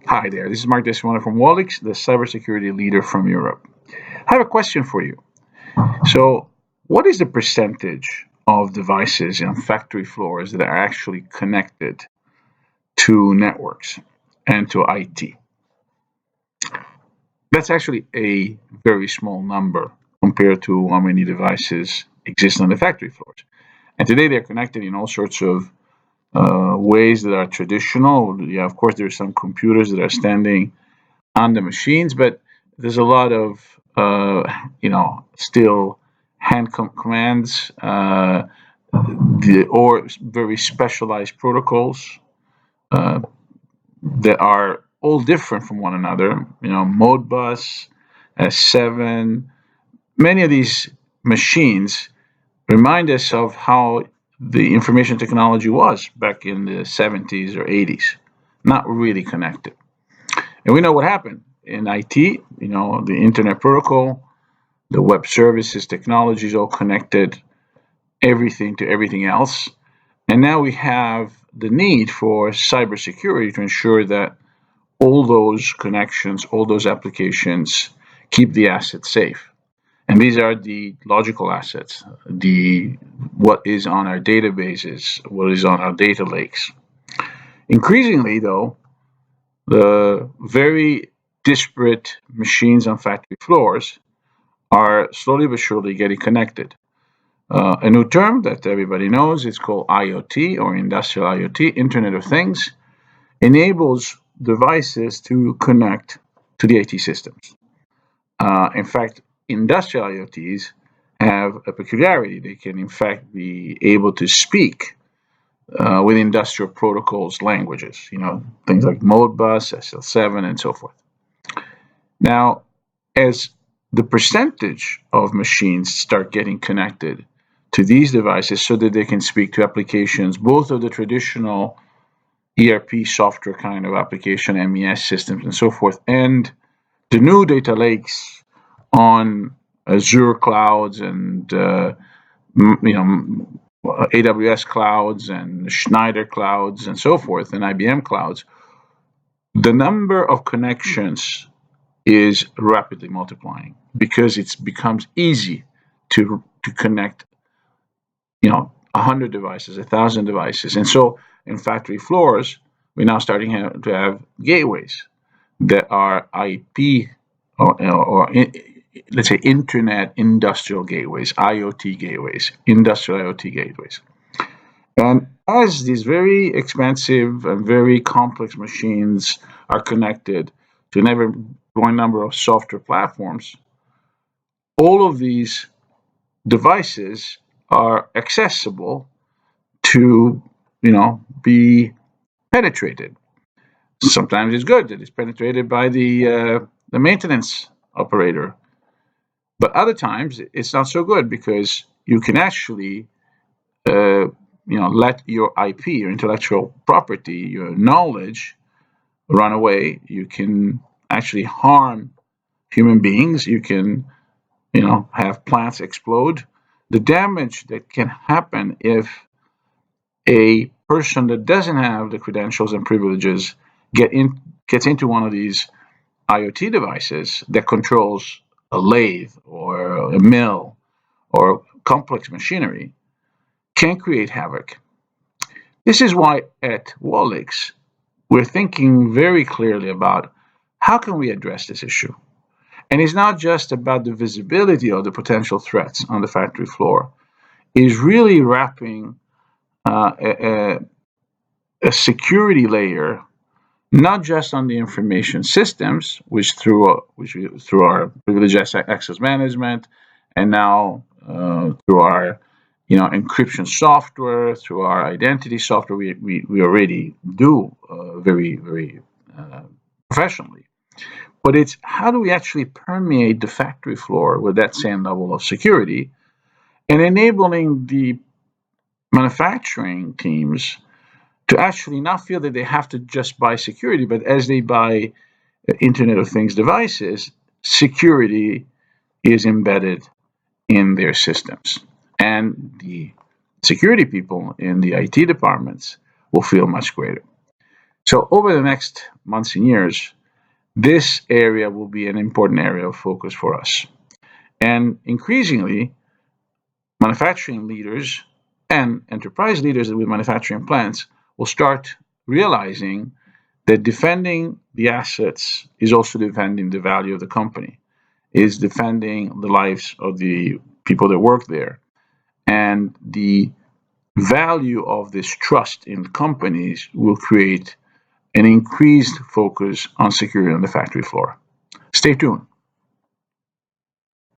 Hi there, this is Mark Desimone from Wallix, the cybersecurity leader from Europe. I have a question for you. So, what is the percentage of devices on factory floors that are actually connected to networks and to IT? That's actually a very small number compared to how many devices exist on the factory floors. And today they're connected in all sorts of ways that are traditional. Yeah, of course, there's some computers that are standing on the machines, but there's a lot of still commands, or very specialized protocols uh, that are all different from one another. Modbus, S7. Many of these machines remind us of how the information technology was back in the 70s or 80s, not really connected. And we know what happened in IT, the internet protocol, the web services, technologies all connected everything to everything else. And now we have the need for cybersecurity to ensure that all those connections, all those applications keep the assets safe. And these are the logical assets, the what is on our databases, what is on our data lakes. Increasingly, though, the very disparate machines on factory floors are slowly but surely getting connected. A new term that everybody knows is called IoT or Industrial IoT, Internet of Things, enables devices to connect to the IT systems. In fact, industrial IoTs have a peculiarity. They can, in fact, be able to speak with industrial protocols languages, things like Modbus, SL7, and so forth. Now, as the percentage of machines start getting connected to these devices so that they can speak to applications, both of the traditional ERP software kind of application, MES systems, and so forth, and the new data lakes on Azure clouds and AWS clouds and Schneider clouds and so forth, and IBM clouds, the number of connections is rapidly multiplying because it becomes easy to connect 100 devices, 1,000 devices. And so in factory floors, we're now starting to have gateways that are IP or let's say internet industrial gateways, IoT gateways, industrial IoT gateways. And as these very expensive and very complex machines are connected to an ever growing number of software platforms, all of these devices are accessible to, be penetrated. Sometimes it's good that it's penetrated by the maintenance operator, but other times it's not so good because you can actually let your IP, your intellectual property, your knowledge run away. You can actually harm human beings. You can have plants explode. The damage that can happen if a person that doesn't have the credentials and privileges gets into one of these IoT devices that controls a lathe or a mill or complex machinery can create havoc. This is why at Wallix we're thinking very clearly about how can we address this issue. And it's not just about the visibility of the potential threats on the factory floor. It's really wrapping a security layer, not just on the information systems, through our privileged access management, and now through our encryption software, through our identity software, we already do very uh, professionally. But it's how do we actually permeate the factory floor with that same level of security and enabling the manufacturing teams to actually not feel that they have to just buy security, but as they buy Internet of Things devices, security is embedded in their systems. And the security people in the IT departments will feel much greater. So over the next months and years, this area will be an important area of focus for us. And increasingly, manufacturing leaders and enterprise leaders with manufacturing plants will start realizing that defending the assets is also defending the value of the company, is defending the lives of the people that work there. And the value of this trust in companies will create an increased focus on security on the factory floor. Stay tuned.